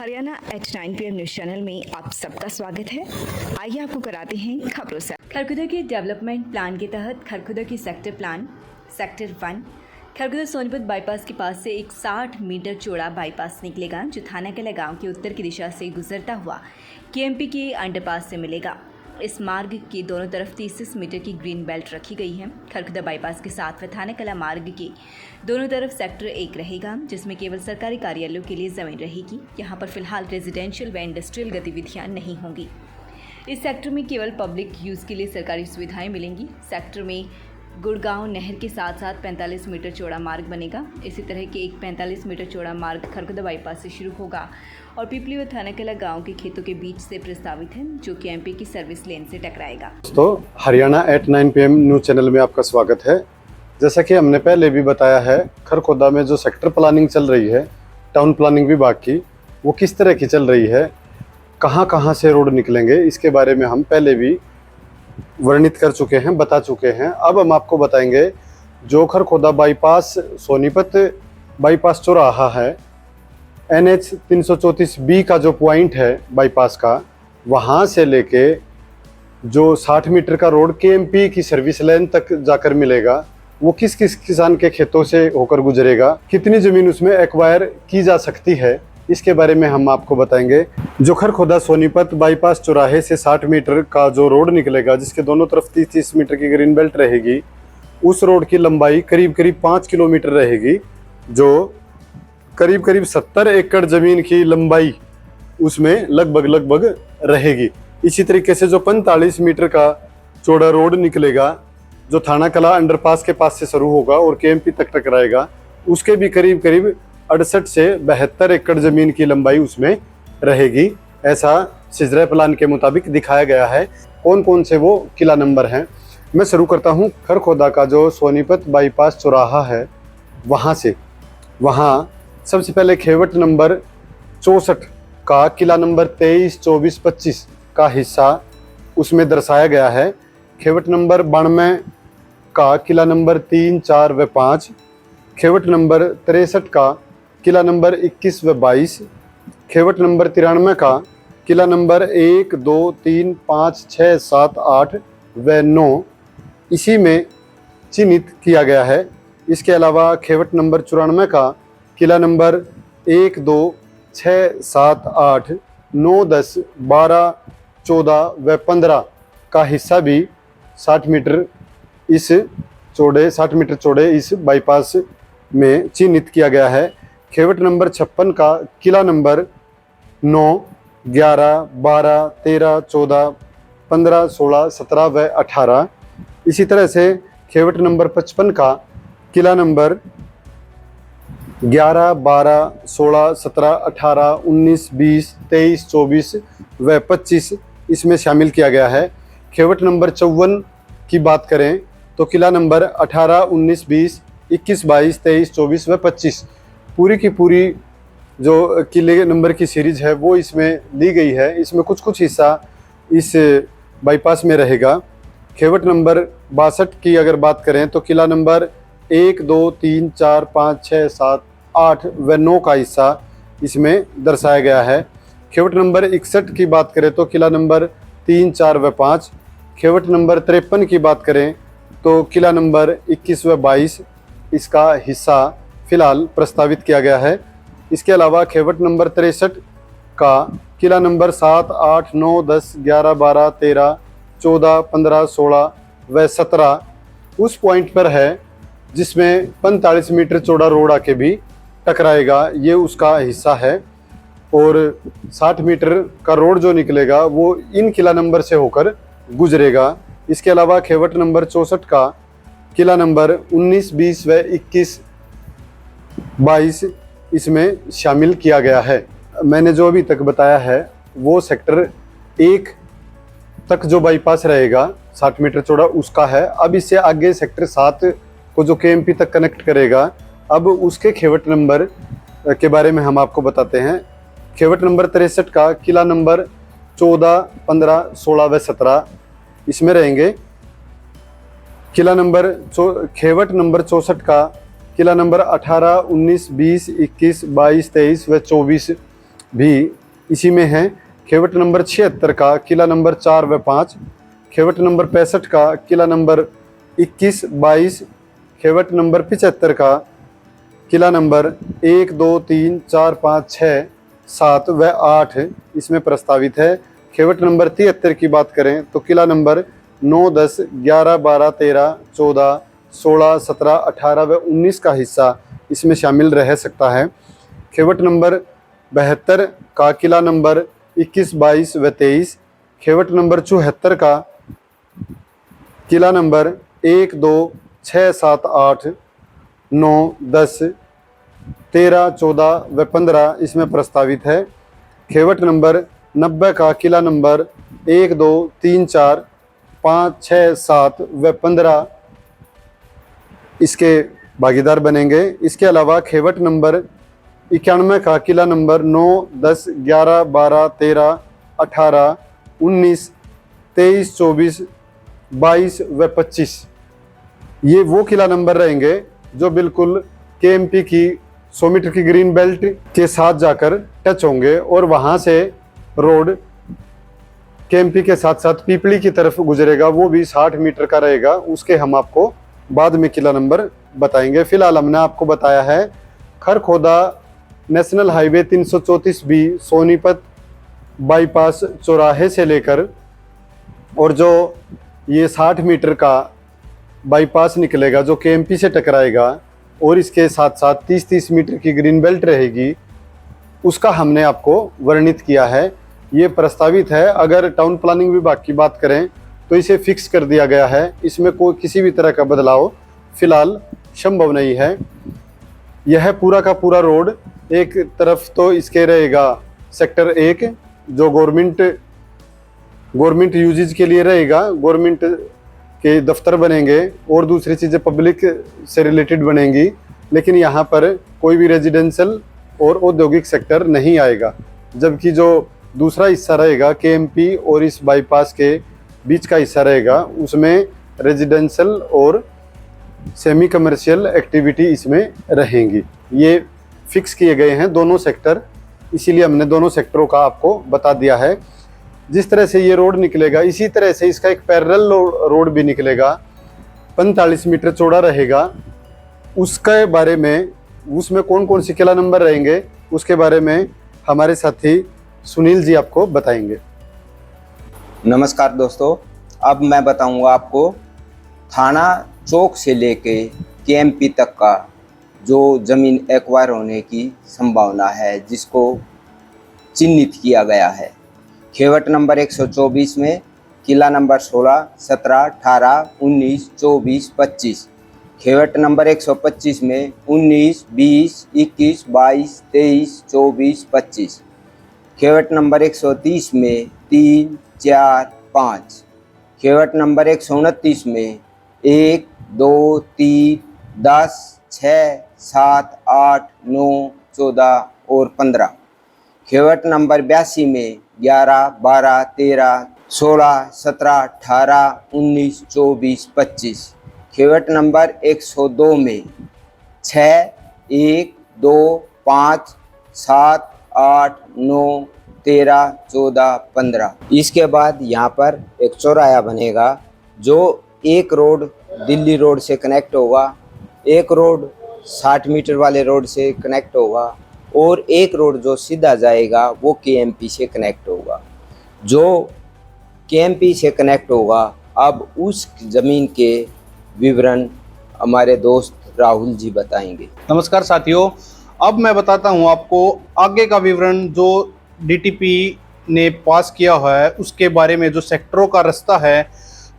Haryana at 9 PM news channel में आप सबका स्वागत है। आइए आपको कराते हैं खबरों से। खरखुदा के डेवलपमेंट प्लान के तहत खरखुदा की सेक्टर 1 खरखुदा सोनीपत बाईपास के पास से एक 60 मीटर चौड़ा बाईपास निकलेगा, जो थानाकला गांव के उत्तर की दिशा से गुजरता हुआ केएमपी के अंडरपास से मिलेगा। इस मार्ग के दोनों तरफ 33 मीटर की ग्रीन बेल्ट रखी गई है। खरखुदा बाईपास के साथ व थानाकला मार्ग के दोनों तरफ सेक्टर 1 रहेगा, जिसमें केवल सरकारी कार्यालयों के लिए ज़मीन रहेगी। यहाँ पर फिलहाल रेजिडेंशियल व इंडस्ट्रियल गतिविधियाँ नहीं होंगी। इस सेक्टर में केवल पब्लिक यूज़ के लिए सरकारी सुविधाएं मिलेंगी। सेक्टर में गुड़गांव नहर के साथ साथ 45 मीटर चौड़ा मार्ग बनेगा। इसी तरह के एक 45 मीटर चौड़ा मार्ग खरखुदा बाईपास से शुरू होगा और पिपली व थानाकला गांव के खेतों के बीच से प्रस्तावित है, जो कि एमपी की सर्विस लेन से टकराएगा। तो Haryana at 9 PM news channel में आपका स्वागत है। जैसा कि हमने पहले भी बताया है, खरखुदा में जो सेक्टर प्लानिंग चल रही है टाउन प्लानिंग विभाग की, वो किस तरह की चल रही है, कहाँ कहाँ से रोड निकलेंगे, इसके बारे में हम पहले भी वर्णित कर चुके हैं, बता चुके हैं। अब हम आपको बताएंगे जो खरखुदा बाईपास सोनीपत बाईपास चौराहा है, NH 334B का जो पॉइंट है बाईपास का, वहाँ से लेके जो 60 मीटर का रोड KMP की सर्विस लाइन तक जाकर मिलेगा, वो किस किस किसान के खेतों से होकर गुजरेगा, कितनी ज़मीन उसमें एक्वायर की जा सकती है, इसके बारे में हम आपको बताएंगे। जो खरखुदा सोनीपत बाईपास चौराहे से 60 मीटर का जो रोड निकलेगा, जिसके दोनों तरफ 30-30 मीटर की ग्रीन बेल्ट रहेगी, उस रोड की लंबाई करीब करीब 5 किलोमीटर रहेगी, जो करीब करीब 70 एकड़ ज़मीन की लंबाई उसमें लगभग रहेगी। इसी तरीके से जो 45 मीटर का चौड़ा रोड निकलेगा, जो थानाकला अंडरपास के पास से शुरू होगा और KMP तक टकराएगा, उसके भी करीब करीब 68 से 72 एकड़ ज़मीन की लंबाई उसमें रहेगी। ऐसा सिजरा प्लान के मुताबिक दिखाया गया है। कौन कौन से वो किला नंबर हैं, मैं शुरू करता हूँ खरखुदा का जो सोनीपत बाईपास चौराहा है वहाँ से। वहाँ सबसे पहले खेवट नंबर 64 का किला नंबर 23, 24, 25 का हिस्सा उसमें दर्शाया गया है। खेवट नंबर 92 का किला नंबर 3, 4 व 5, खेवट नंबर 63 का किला नंबर 21 व 22, खेवट नंबर 93 का किला नंबर 1, 2, 3, 5, 6, 7, 8 व 9 इसी में चिन्हित किया गया है। इसके अलावा खेवट नंबर 94 का किला नंबर 1, 2, 6, 7, 8, 9, 10, 12, 14 व 15 का हिस्सा भी 60 मीटर चौड़े इस बाईपास में चिन्हित किया गया है। खेवट नंबर 56 का किला नंबर 9, 11, 12, 13, 14, 15, 16, 17 व 18। इसी तरह से खेवट नंबर 55 का किला नंबर 11, 12, 16, 17, 18, 19, 20, 23, 24 व 25 इसमें शामिल किया गया है। खेवट नंबर 54 की बात करें तो किला नंबर 18, 19, 20, 21, 22, 23, 24 व 25 पूरी की पूरी जो किले नंबर की सीरीज है वो इसमें ली गई है। इसमें कुछ हिस्सा इस बाईपास में रहेगा। खेवट नंबर 62 की अगर बात करें तो किला नंबर 1, 2, 3, 4, 5, 6, 7, 8 व 9 का हिस्सा इसमें दर्शाया गया है। खेवट नंबर 61 की बात करें तो किला नंबर 3, 4 व 5। खेवट नंबर 53 की बात करें तो किला नंबर 21 व 22 इसका हिस्सा फिलहाल प्रस्तावित किया गया है। इसके अलावा खेवट नंबर 63 का किला नंबर 7, 8, 9, 10, 11, 12, 13, 14, 15, 16 व 17 उस पॉइंट पर है, जिसमें 45 मीटर चौड़ा रोड आके भी टकराएगा, ये उसका हिस्सा है। और 60 मीटर का रोड जो निकलेगा वो इन किला नंबर से होकर गुजरेगा। इसके अलावा खेवट नंबर 64 का किला नंबर 19, 20 व 21, 22 इसमें शामिल किया गया है। मैंने जो अभी तक बताया है वो सेक्टर 1 तक जो बाईपास रहेगा 60 मीटर चौड़ा उसका है। अब इससे आगे सेक्टर 7 को जो KMP तक कनेक्ट करेगा, अब उसके खेवट नंबर के बारे में हम आपको बताते हैं। खेवट नंबर 63 का किला नंबर 14, 15, 16 व 17 इसमें रहेंगे। किला नंबर खेवट नंबर 64 का किला नंबर 18, 19, 20, 21, 22, 23 व 24 भी इसी में है। खेवट नंबर 76 का किला नंबर 4 व 5, खेवट नंबर 65 का किला नंबर 21, 22, खेवट नंबर 75 का किला नंबर 1, 2, 3, 4, 5, 6, 7 व 8 इसमें प्रस्तावित है। खेवट नंबर 73 की बात करें तो किला नंबर 9, 10, 11, 12, 13, 14, 16, 17, 18 व 19 का हिस्सा इसमें शामिल रह सकता है। खेवट नंबर 72 का किला नंबर 21, 22 व 23, खेवट नंबर 74 का किला नंबर 1, 2, 6, 7, 8, 9, 10, 13, 14 व 15 इसमें प्रस्तावित है। खेवट नंबर 90 का किला नंबर 1, 2, 3, 4, 5, 6, 7 व 15 इसके भागीदार बनेंगे। इसके अलावा खेवट नंबर 91 का किला नंबर 9, 10, 11, 12, 13, 18, 19, 23, 24, 22 व 25 ये वो किला नंबर रहेंगे जो बिल्कुल केएमपी की 100 मीटर की ग्रीन बेल्ट के साथ जाकर टच होंगे और वहाँ से रोड केएमपी के साथ साथ पीपली की तरफ गुजरेगा, वो भी 60 मीटर का रहेगा। उसके हम आपको बाद में किला नंबर बताएंगे। फिलहाल हमने आपको बताया है Kharkhoda national highway 334 B Sonipat bypass चौराहे से लेकर और जो ये 60 मीटर का बाईपास निकलेगा जो केएमपी से टकराएगा और इसके साथ साथ 30-30 मीटर की ग्रीन बेल्ट रहेगी, उसका हमने आपको वर्णित किया है। ये प्रस्तावित है। अगर टाउन प्लानिंग विभाग की बात करें तो इसे फिक्स कर दिया गया है, इसमें कोई किसी भी तरह का बदलाव फिलहाल संभव नहीं है। यह पूरा का पूरा रोड एक तरफ तो इसके रहेगा सेक्टर 1 जो गवर्नमेंट यूजेज के लिए रहेगा, गवर्नमेंट के दफ्तर बनेंगे और दूसरी चीज़ें पब्लिक से रिलेटेड बनेंगी, लेकिन यहाँ पर कोई भी रेजिडेंशियल और औद्योगिक सेक्टर नहीं आएगा। जबकि जो दूसरा हिस्सा रहेगा केएमपी और इस बाईपास के बीच का हिस्सा रहेगा उसमें रेजिडेंशियल और सेमी कमर्शियल एक्टिविटी इसमें रहेंगी। ये फिक्स किए गए हैं दोनों सेक्टर, इसीलिए हमने दोनों सेक्टरों का आपको बता दिया है। जिस तरह से ये रोड निकलेगा इसी तरह से इसका एक पैरेलल रोड भी निकलेगा, 45 मीटर चौड़ा रहेगा। उसके बारे में उसमें कौन कौन सी किला नंबर रहेंगे उसके बारे में हमारे साथी सुनील जी आपको बताएंगे। नमस्कार दोस्तों, अब मैं बताऊंगा आपको थाना चौक से लेके केएमपी तक का जो ज़मीन एक्वायर होने की संभावना है जिसको चिन्हित किया गया है। खेवट नंबर 124 में किला नंबर 16, 17, 18, 19, 24, 25, खेवट नंबर 125 में 19, 20, 21, 22, 23, 24, 25, खेवट नंबर 130 में 3, 4, 5, खेवट नंबर 129 में 1, 2, 3, 10, 6, 7, 8, 9, 14 और 15, खेवट नंबर 82 में 11, 12, 13, 16, 17, 18, 19, 24, 25, खेवट नंबर 102 में 6, 1, 2, 5, 7, 8, 9, 13, 14, 15। इसके बाद यहाँ पर एक चौराहा बनेगा जो एक रोड दिल्ली रोड से कनेक्ट होगा, एक रोड 60 मीटर वाले रोड से कनेक्ट होगा और एक रोड जो सीधा जाएगा वो केएमपी से कनेक्ट होगा। जो केएमपी से कनेक्ट होगा अब उस ज़मीन के विवरण हमारे दोस्त राहुल जी बताएंगे। नमस्कार साथियों, अब मैं बताता हूं आपको आगे का विवरण जो डीटीपी ने पास किया है उसके बारे में। जो सेक्टरों का रास्ता है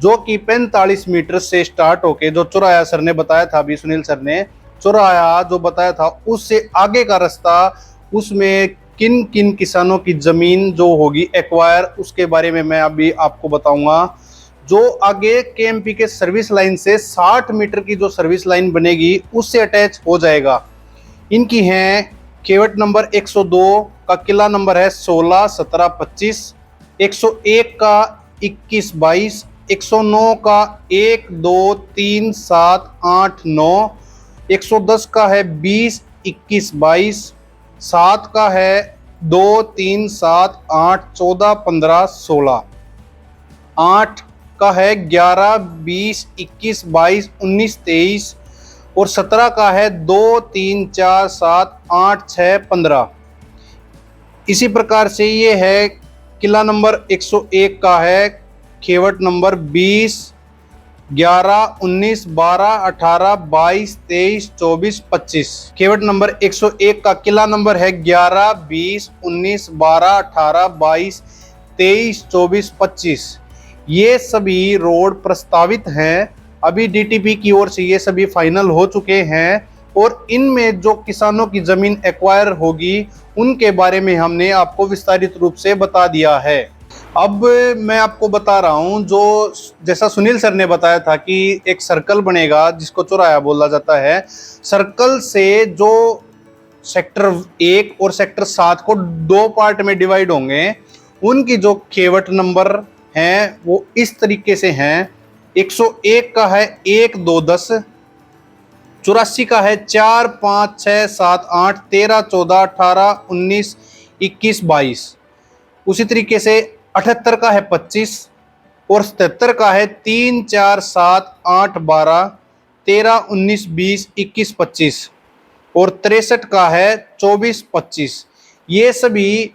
जो कि 45 मीटर से स्टार्ट होके जो चौराहा सर ने बताया था, अभी सुनील सर ने चौराहा जो बताया था उससे आगे का रास्ता, उसमें किन किन किसानों की ज़मीन जो होगी एक्वायर उसके बारे में मैं अभी आपको बताऊंगा। जो आगे केएमपी के सर्विस लाइन से 60 मीटर की जो सर्विस लाइन बनेगी उससे अटैच हो जाएगा। इनकी हैं खेवट नंबर 102 का किला नंबर है 16, 17, 25, 101 का 21, 22, 109 का 1, 2, 3, 7, 8, 9, 110 का है 20, 21, 22, 7 का है 2, 3, 7, 8, 14, 15, 16। 8 का है 11, 20, 21, 22, 19, 23 और 17 का है 2, 3, 4, 7, 8, 6, 15। इसी प्रकार से ये है किला नंबर 101 का है खेवट नंबर 20, 11, 19, 12, 18, 22, 23, 24, 25। खेवट नंबर 101 का किला नंबर है 11, 20, 19, 12, 18, 22, 23, 24, 25। ये सभी रोड प्रस्तावित हैं। अभी डीटीपी की ओर से ये सभी फाइनल हो चुके हैं और इनमें जो किसानों की जमीन एक्वायर होगी उनके बारे में हमने आपको विस्तारित रूप से बता दिया है। अब मैं आपको बता रहा हूं, जो जैसा सुनील सर ने बताया था कि एक सर्कल बनेगा जिसको चौराहा बोला जाता है। सर्कल से जो सेक्टर 1 और सेक्टर 7 को 2 पार्ट में डिवाइड होंगे, उनकी जो खेवट नंबर हैं वो इस तरीके से हैं। 101 का है 1, 2, 10, 84 का है 4, 5, 6, 7, 8, 13, 14, 18, 19, 21, 22। उसी तरीके से 78 का है 25 और 77 का है 3, 4, 7, 8, 12, 13, 19, 20, 21, 25 और 63 का है 24, 25। ये सभी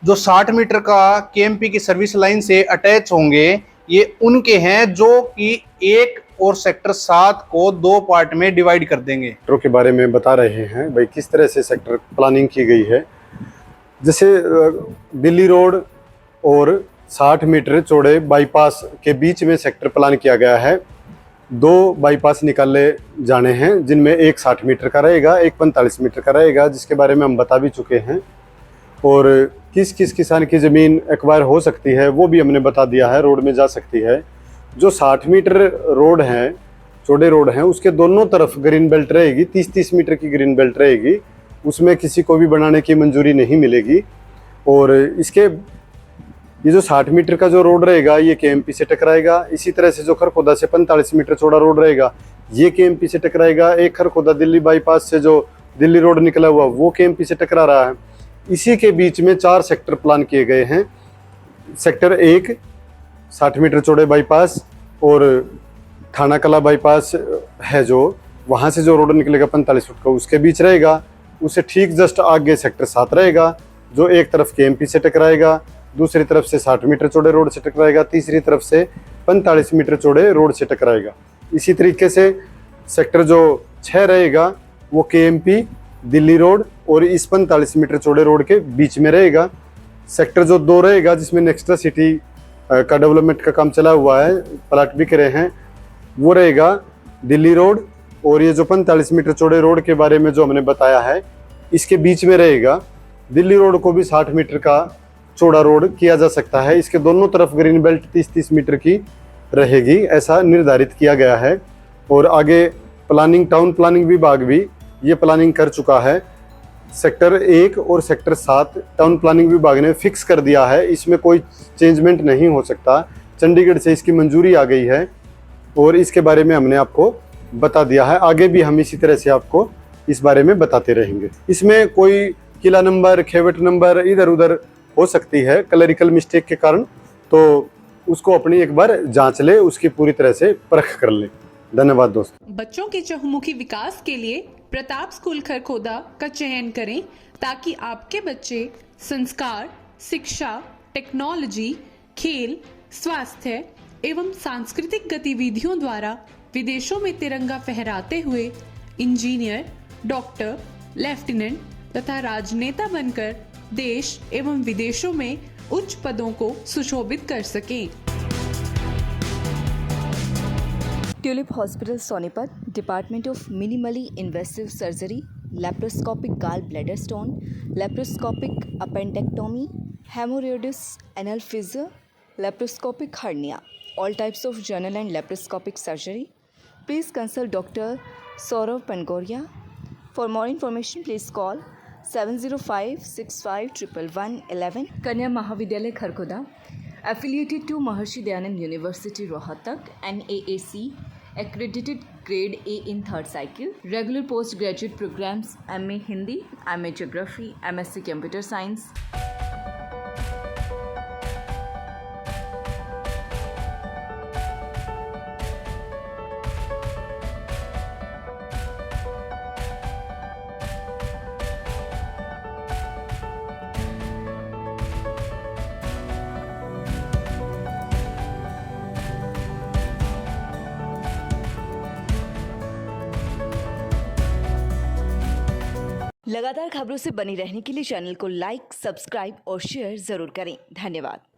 जो 60 मीटर का केएमपी की सर्विस लाइन से अटैच होंगे, ये उनके हैं जो कि 1 और सेक्टर 7 को 2 पार्ट में डिवाइड कर देंगे। सेक्टरों के बारे में बता रहे हैं भाई, किस तरह से सेक्टर प्लानिंग की गई है। जैसे दिल्ली रोड और 60 मीटर चौड़े बाईपास के बीच में सेक्टर प्लान किया गया है। 2 बाईपास निकाले जाने हैं, जिनमें एक 60 मीटर का रहेगा, एक 45 मीटर का रहेगा, जिसके बारे में हम बता भी चुके हैं। और किस किस किसान की ज़मीन एक्वायर हो सकती है वो भी हमने बता दिया है, रोड में जा सकती है। जो 60 मीटर रोड हैं, चौड़े रोड हैं, उसके दोनों तरफ ग्रीन बेल्ट रहेगी, 30-30 मीटर की ग्रीन बेल्ट रहेगी। उसमें किसी को भी बनाने की मंजूरी नहीं मिलेगी। और इसके ये जो 60 मीटर का जो रोड रहेगा ये केएमपी से टकराएगा। इसी तरह से जो खरखोदा से 45 मीटर चौड़ा रोड रहेगा ये केएमपी से टकराएगा। एक खरखोदा दिल्ली बाईपास से जो दिल्ली रोड निकला हुआ वो केएमपी से टकरा रहा है। इसी के बीच में 4 सेक्टर प्लान किए गए हैं। सेक्टर 1 60 मीटर चौड़े बाईपास और थाना कला बाईपास है, जो वहाँ से जो रोड निकलेगा 45 फुट का उसके बीच रहेगा। उससे ठीक जस्ट आगे सेक्टर 7 रहेगा, जो एक तरफ केएमपी से टकराएगा, दूसरी तरफ से 60 मीटर चौड़े रोड से टकराएगा, तीसरी तरफ से 45 मीटर चौड़े रोड से टकराएगा। इसी तरीके से सेक्टर जो 6 रहेगा वो केएमपी, दिल्ली रोड और इस 45 मीटर चौड़े रोड के बीच में रहेगा। सेक्टर जो 2 रहेगा, जिसमें नेक्स्ट्रा सिटी का डेवलपमेंट का काम चला हुआ है, प्लाट बिक रहे हैं, वो रहेगा दिल्ली रोड और ये जो 45 मीटर चौड़े रोड के बारे में जो हमने बताया है इसके बीच में रहेगा। दिल्ली रोड को भी 60 मीटर का चौड़ा रोड किया जा सकता है। इसके दोनों तरफ ग्रीन बेल्ट 30-30 मीटर की रहेगी, ऐसा निर्धारित किया गया है। और आगे प्लानिंग, टाउन प्लानिंग विभाग भी ये प्लानिंग कर चुका है। सेक्टर 1 और सेक्टर 7 टाउन प्लानिंग विभाग ने फिक्स कर दिया है, इसमें कोई चेंजमेंट नहीं हो सकता। चंडीगढ़ से इसकी मंजूरी आ गई है और इसके बारे में हमने आपको बता दिया है। आगे भी हम इसी तरह से आपको इस बारे में बताते रहेंगे। इसमें कोई किला नंबर, खेवट नंबर इधर उधर हो सकती है क्लरिकल मिस्टेक के कारण, तो उसको अपनी एक बार जांच ले, उसकी पूरी तरह से परख कर ले। धन्यवाद दोस्तों। बच्चों के चहुमुखी विकास के लिए प्रताप स्कूल खरखोदा का चयन करें ताकि आपके बच्चे संस्कार, शिक्षा, टेक्नोलॉजी, खेल, स्वास्थ्य एवं सांस्कृतिक गतिविधियों द्वारा विदेशों में तिरंगा फहराते हुए इंजीनियर, डॉक्टर, लेफ्टिनेंट तथा राजनेता बनकर देश एवं विदेशों में उच्च पदों को सुशोभित कर सकें। Tulip hospital Sonipat, department of minimally invasive surgery, laparoscopic gall bladder stone, laparoscopic appendectomy, haemorrhoids anal fissure, laparoscopic hernia, all types of general and laparoscopic surgery. Please consult Dr. Saurav Pangoria. For more information, please call 705-651111. कन्या महाविद्यालय Kharkhoda, affiliated to Maharshi Dayanand University Rohtak, NAAC, accredited grade A in third cycle, regular postgraduate programs MA Hindi, MA Geography, MSc Computer Science. लगातार खबरों से बनी रहने के लिए channel को लाइक, सब्सक्राइब और शेयर जरूर करें। धन्यवाद।